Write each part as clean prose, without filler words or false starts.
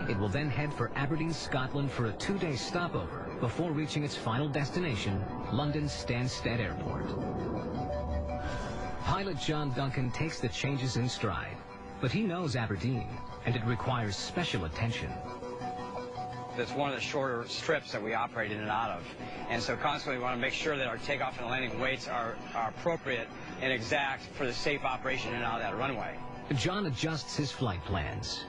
It will then head for Aberdeen, Scotland for a 2-day stopover before reaching its final destination, London Stansted Airport. Pilot John Duncan takes the changes in stride, but he knows Aberdeen, and it requires special attention. It's one of the shorter strips that we operate in and out of, and so constantly we want to make sure that our takeoff and landing weights are appropriate and exact for the safe operation in and out of that runway. John adjusts his flight plans.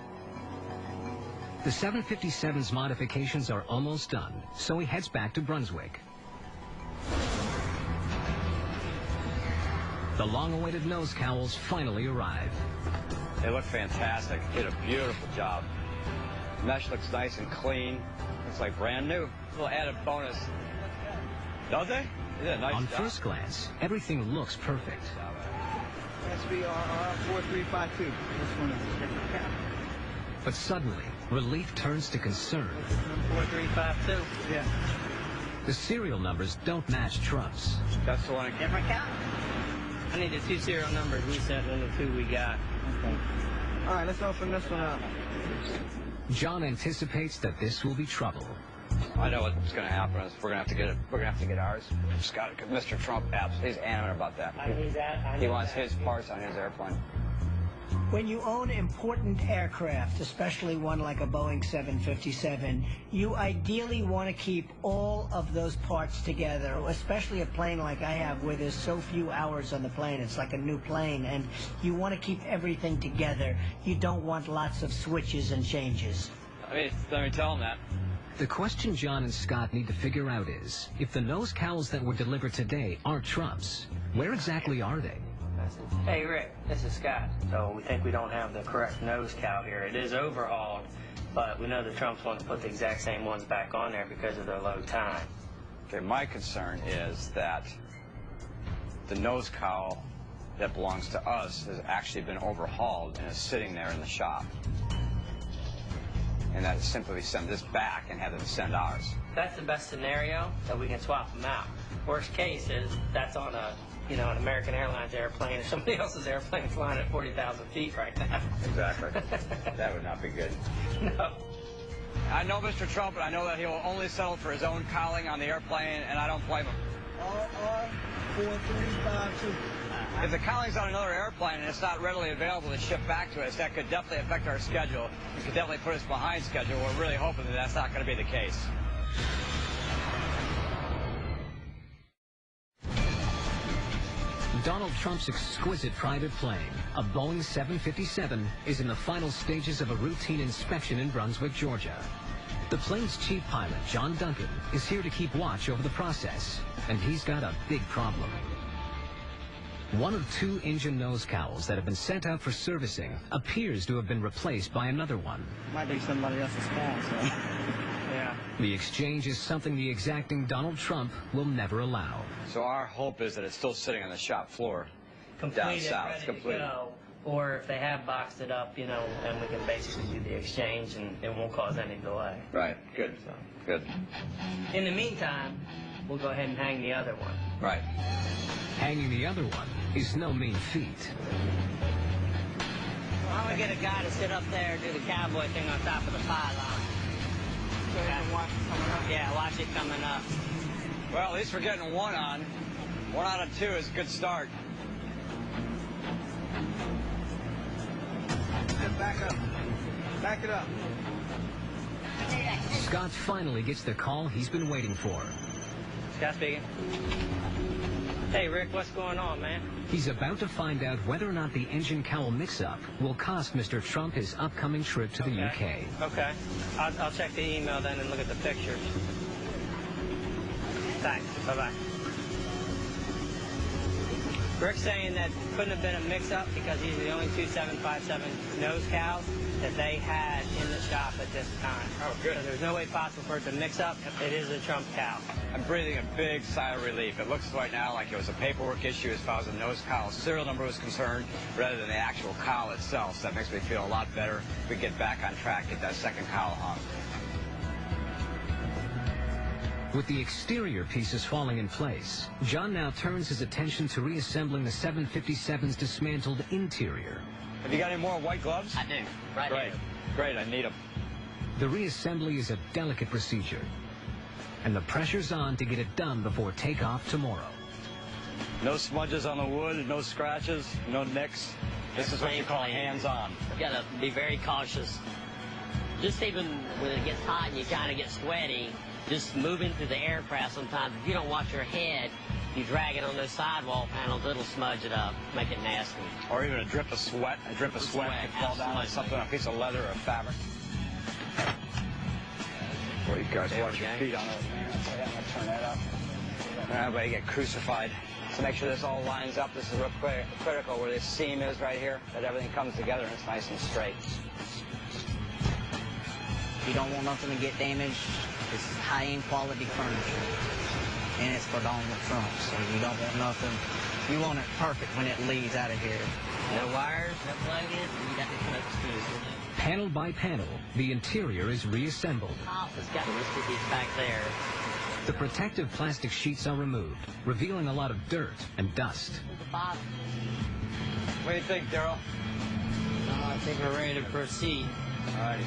The 757's modifications are almost done, so he heads back to Brunswick. The long-awaited nose cowls finally arrive. They look fantastic. Did a beautiful job. Mesh looks nice and clean. Looks like brand new. A little added bonus. Don't they? They did a nice On job. first glance, everything looks perfect. SBRR 4352. This one is a different cap. But suddenly, relief turns to concern. 4352. Yeah. The serial numbers don't match Trump's. That's the one. Different cap? I need the 2 serial numbers we sent and the 2 we got. Okay. All right, let's open this one up. John anticipates that this will be trouble. I know what's going to happen is we're going to have to get it. We're going to have to get ours. Just got it. Mr. Trump, he's adamant about that. He wants his parts on his airplane. When you own important aircraft, especially one like a Boeing 757, you ideally want to keep all of those parts together, especially a plane like I have where there's so few hours on the plane. It's like a new plane, and you want to keep everything together. You don't want lots of switches and changes. I mean, let me tell him that. The question John and Scott need to figure out is, if the nose cowls that were delivered today aren't Trump's, where exactly are they? Hey, Rick, this is Scott. So we think we don't have the correct nose cowl here. It is overhauled, but we know the Trumps want to put the exact same ones back on there because of their low time. Okay, my concern is that the nose cowl that belongs to us has actually been overhauled and is sitting there in the shop. And that is simply send this back and have them send ours. That's the best scenario, that we can swap them out. Worst case is that's on a, an American Airlines airplane or somebody else's airplane flying at 40,000 feet right now. Exactly. That would not be good. No. I know Mr. Trump, and I know that he will only settle for his own cowling on the airplane, and I don't blame him. RR 4352. If the cowling's on another airplane and it's not readily available to ship back to us, that could definitely affect our schedule. It could definitely put us behind schedule. We're really hoping that that's not going to be the case. Donald Trump's exquisite private plane, a Boeing 757, is in the final stages of a routine inspection in Brunswick, Georgia. The plane's chief pilot, John Duncan, is here to keep watch over the process, and he's got a big problem. One of 2 engine nose cowls that have been sent out for servicing appears to have been replaced by another one. Might be somebody else's phone, so. Yeah. The exchange is something the exacting Donald Trump will never allow. So our hope is that it's still sitting on the shop floor down Completed, south. ready Complete. to go. Or if they have boxed it up, then we can basically do the exchange and it won't cause any delay. Right. Good. So, Good. in the meantime, we'll go ahead and hang the other one. Right. Hanging the other one is no mean feat. Well, I'm going to get a guy to sit up there and do the cowboy thing on top of the pylon. So you can watch it coming up. Yeah, watch it coming up. Well, at least we're getting 1 on. 1 out of 2 is a good start. And back up. Back it up. Scott finally gets the call he's been waiting for. Scott speaking. Hey, Rick, what's going on, man? He's about to find out whether or not the engine cowl mix-up will cost Mr. Trump his upcoming trip to the UK. Okay. I'll check the email then and look at the pictures. Thanks. Bye-bye. Rick's saying that couldn't have been a mix-up because these are the only 2 757 nose cowls that they had in the shop at this time. Oh, good. So there's no way possible for it to mix up. It is a Trump cowl. I'm breathing a big sigh of relief. It looks right now like it was a paperwork issue as far as the nose cowl serial number was concerned, rather than the actual cowl itself. So that makes me feel a lot better. We get back on track, get that second cowl hung. With the exterior pieces falling in place, John now turns his attention to reassembling the 757's dismantled interior. Have you got any more white gloves? I do. Right Great. here. Great, I need them. The reassembly is a delicate procedure, and the pressure's on to get it done before takeoff tomorrow. No smudges on the wood, no scratches, no nicks. This is what you call hands-on. You gotta be very cautious. Just even when it gets hot and you kind of get sweaty, just moving through the aircraft sometimes, if you don't watch your head, you drag it on those sidewall panels, it'll smudge it up, make it nasty. Or even a drip of sweat. A drip of sweat could fall down on something, a piece of leather or fabric. Boy, you guys watch your feet on it. I'm going to turn that up. Everybody get crucified. So make sure this all lines up. This is real critical where this seam is right here, that everything comes together and it's nice and straight. You don't want nothing to get damaged. This is high-end quality furniture. And it's for Donald Trump, so you don't want nothing. You want it perfect when it leaves out of here. No wires, no plug-in, you got to cut screws. Panel by panel, the interior is reassembled. Top has got the stickies back there. The protective plastic sheets are removed, revealing a lot of dirt and dust. The bottom. What do you think, Daryl? I think we're ready to proceed. All righty.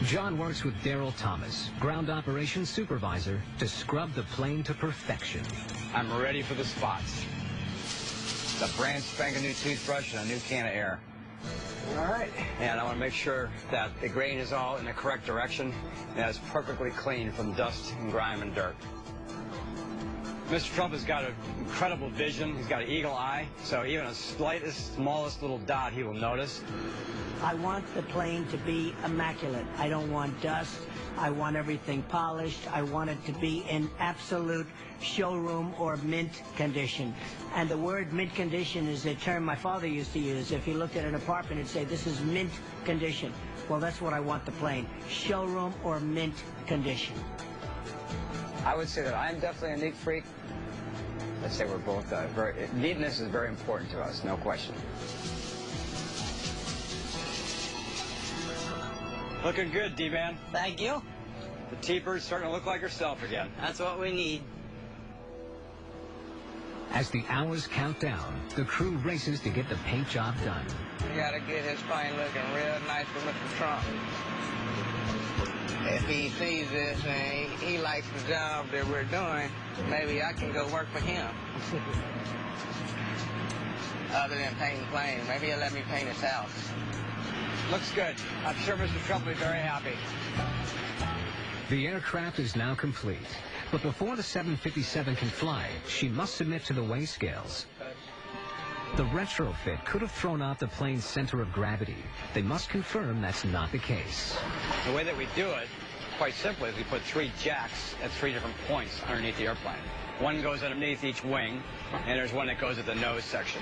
John works with Daryl Thomas, ground operations supervisor, to scrub the plane to perfection. I'm ready for the spots. It's a brand spanking new toothbrush and a new can of air. All right. And I want to make sure that the grain is all in the correct direction and that it's perfectly clean from dust and grime and dirt. Mr. Trump has got an incredible vision. He's got an eagle eye, so even a slightest, smallest little dot he will notice. I want the plane to be immaculate. I don't want dust. I want everything polished. I want it to be in absolute showroom or mint condition. And the word mint condition is a term my father used to use. If he looked at an apartment, he'd say, this is mint condition. Well, that's what I want the plane. Showroom or mint condition. I would say that I'm definitely a neat freak. I'd say we're both neatness is very important to us, no question. Looking good, D-Man. Thank you. The T-Bird's starting to look like herself again. That's what we need. As the hours count down, the crew races to get the paint job done. We gotta get his plane looking real nice for Mr. Trump. If he sees this and he likes the job that we're doing, maybe I can go work for him. Other than painting planes, maybe he'll let me paint his house. Looks good. I'm sure Mr. Trump will be very happy. The aircraft is now complete, but before the 757 can fly, she must submit to the weigh scales. The retrofit could have thrown out the plane's center of gravity. They must confirm that's not the case. The way that we do it, quite simply, is we put 3 jacks at 3 different points underneath the airplane. One goes underneath each wing, and there's one that goes at the nose section.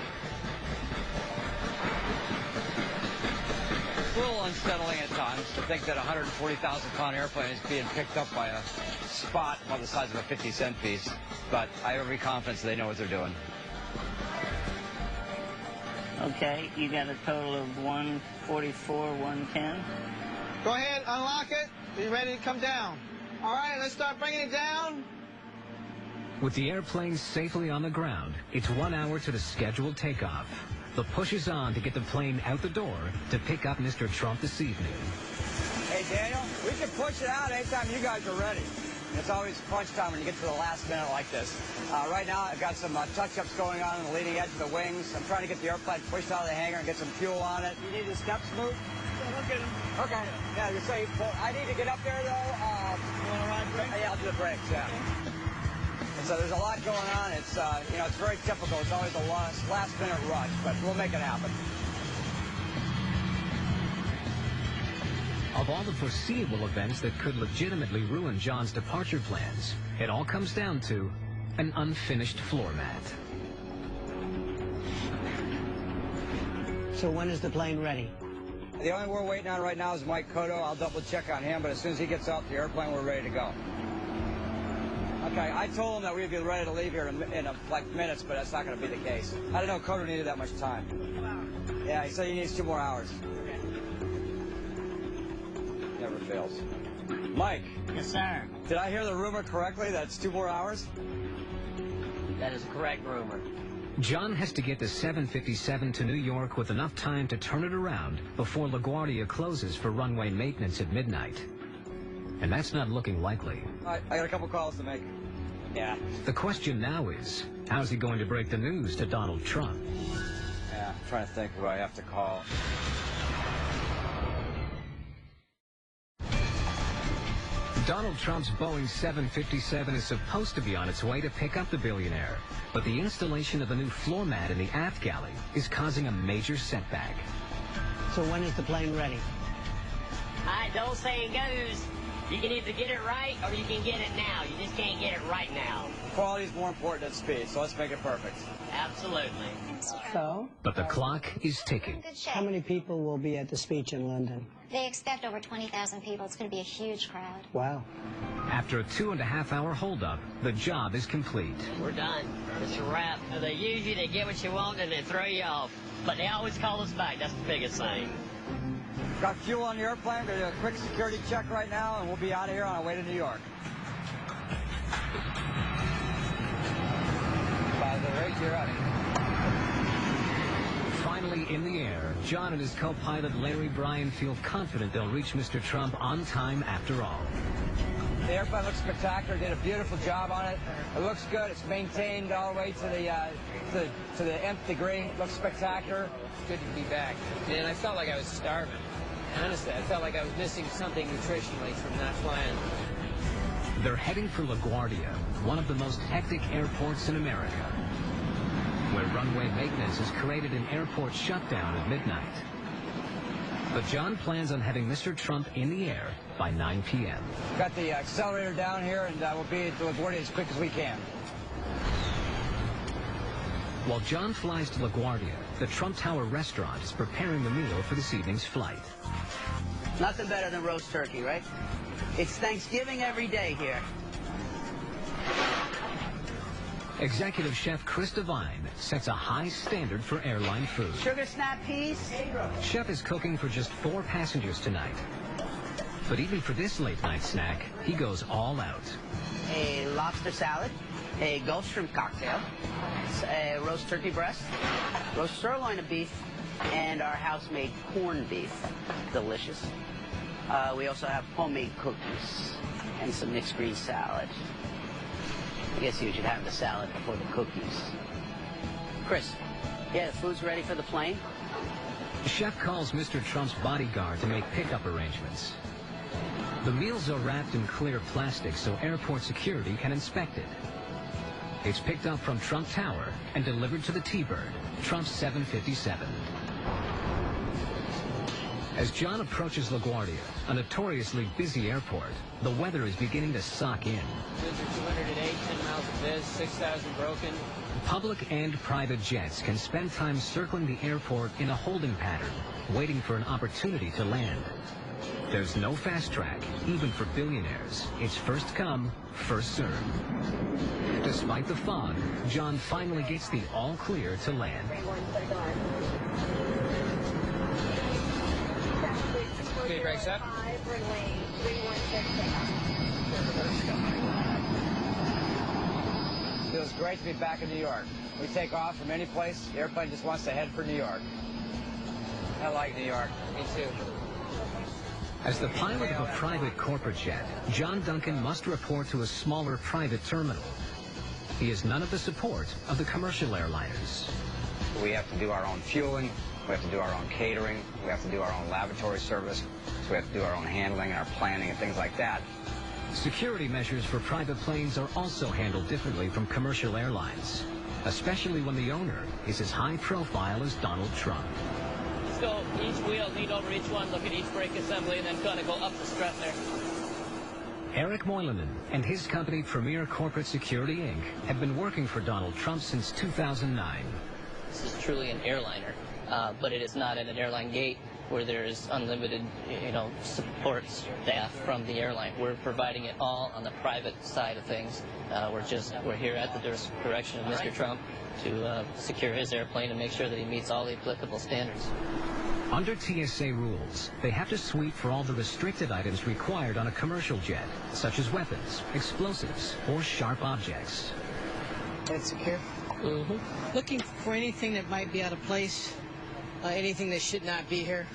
It's a little unsettling at times to think that a 140,000-pound airplane is being picked up by a spot about the size of a 50-cent piece, but I have every confidence they know what they're doing. Okay, you got a total of 144, 110. Go ahead, unlock it. Be ready to come down. All right, let's start bringing it down. With the airplane safely on the ground, it's 1 hour to the scheduled takeoff. The push is on to get the plane out the door to pick up Mr. Trump this evening. Hey, Daniel, we can push it out anytime you guys are ready. It's always crunch time when you get to the last minute like this. Right now, I've got some touch-ups going on the leading edge of the wings. I'm trying to get the airplane pushed out of the hangar and get some fuel on it. You need the steps moved? Yeah, look at him. Okay. Yeah, you say, I need to get up there, though. You want to ride brakes? Yeah, I'll do the brakes, yeah. And so there's a lot going on. It's, you know, it's very typical. It's always a last-minute rush, but we'll make it happen. Of all the foreseeable events that could legitimately ruin John's departure plans, it all comes down to an unfinished floor mat. So when is the plane ready? The only we're waiting on right now is Mike Cotto. I'll double-check on him, but as soon as he gets off the airplane, we're ready to go. Okay, I told him that we'd be ready to leave here in like minutes, but that's not going to be the case. I didn't know Cotto needed that much time. Yeah, he said he needs 2 more hours. Never fails. Mike. Yes, sir. Did I hear the rumor correctly that it's 2 more hours? That is a correct rumor. John has to get the 757 to New York with enough time to turn it around before LaGuardia closes for runway maintenance at midnight. And that's not looking likely. I got a couple calls to make. Yeah. The question now is, how's he going to break the news to Donald Trump? Yeah, I'm trying to think who I have to call. Donald Trump's Boeing 757 is supposed to be on its way to pick up the billionaire, but the installation of a new floor mat in the aft galley is causing a major setback. So when is the plane ready? Don't say it goes. You can either get it right or you can get it now. You just can't get it right now. Quality is more important than speed, so let's make it perfect. Absolutely. So? But the clock is ticking. Good shape. How many people will be at the speech in London? They expect over 20,000 people. It's going to be a huge crowd. Wow. After a 2.5-hour holdup, the job is complete. We're done. It's a wrap. They use you, they get what you want, and they throw you off. But they always call us back. That's the biggest thing. Got fuel on the airplane. We're going to do a quick security check right now, and we'll be out of here on our way to New York. By the rate, you're out of here. Finally in the air, John and his co-pilot Larry Bryan feel confident they'll reach Mr. Trump on time after all. The airplane looks spectacular. Did a beautiful job on it. It looks good. It's maintained all the way to the nth degree. It looks spectacular. It's good to be back. Man, I felt like I was starving. Honestly, I felt like I was missing something nutritionally from not flying. They're heading for LaGuardia, one of the most hectic airports in America, where runway maintenance has created an airport shutdown at midnight. But John plans on having Mr. Trump in the air by 9 p.m. Got the accelerator down here, and we'll be at LaGuardia as quick as we can. While John flies to LaGuardia, the Trump Tower restaurant is preparing the meal for this evening's flight. Nothing better than roast turkey, right? It's Thanksgiving every day here. Executive Chef Chris Devine sets a high standard for airline food. Sugar snap peas. Chef is cooking for just 4 passengers tonight. But even for this late-night snack, he goes all out. A lobster salad, a Gulf shrimp cocktail, a roast turkey breast, roast sirloin of beef, and our house-made corned beef. Delicious. We also have homemade cookies and some mixed green salad. I guess you should have the salad before the cookies. Chris, yeah, the food's ready for the plane? The chef calls Mr. Trump's bodyguard to make pickup arrangements. The meals are wrapped in clear plastic so airport security can inspect it. It's picked up from Trump Tower and delivered to the T-Bird, Trump's 757. As John approaches LaGuardia, a notoriously busy airport, the weather is beginning to sock in. Goods are 208, 10 miles of biz, 6,000 broken. Public and private jets can spend time circling the airport in a holding pattern, waiting for an opportunity to land. There's no fast track, even for billionaires. It's first come, first served. Despite the fog, John finally gets the all clear to land. Okay, Greg, set. Feels great to be back in New York. We take off from any place. The airplane just wants to head for New York. I like New York. Me too. As the pilot of a private corporate jet, John Duncan must report to a smaller private terminal. He has none of the support of the commercial airliners. We have to do our own fueling. We have to do our own catering. We have to do our own lavatory service. So we have to do our own handling and our planning and things like that. Security measures for private planes are also handled differently from commercial airlines, especially when the owner is as high profile as Donald Trump. So each wheel, lean over each one, look at each brake assembly, and then kind of go up the strut there. Eric Moylanen and his company Premier Corporate Security, Inc. have been working for Donald Trump since 2009. This is truly an airliner, but it is not at an airline gate where there is unlimited, support staff from the airline. We're providing it all on the private side of things. We're here at the direction of Mr. Trump to secure his airplane and make sure that he meets all the applicable standards. Under TSA rules, they have to sweep for all the restricted items required on a commercial jet, such as weapons, explosives, or sharp objects. That's secure. Mm-hmm. Looking for anything that might be out of place, anything that should not be here.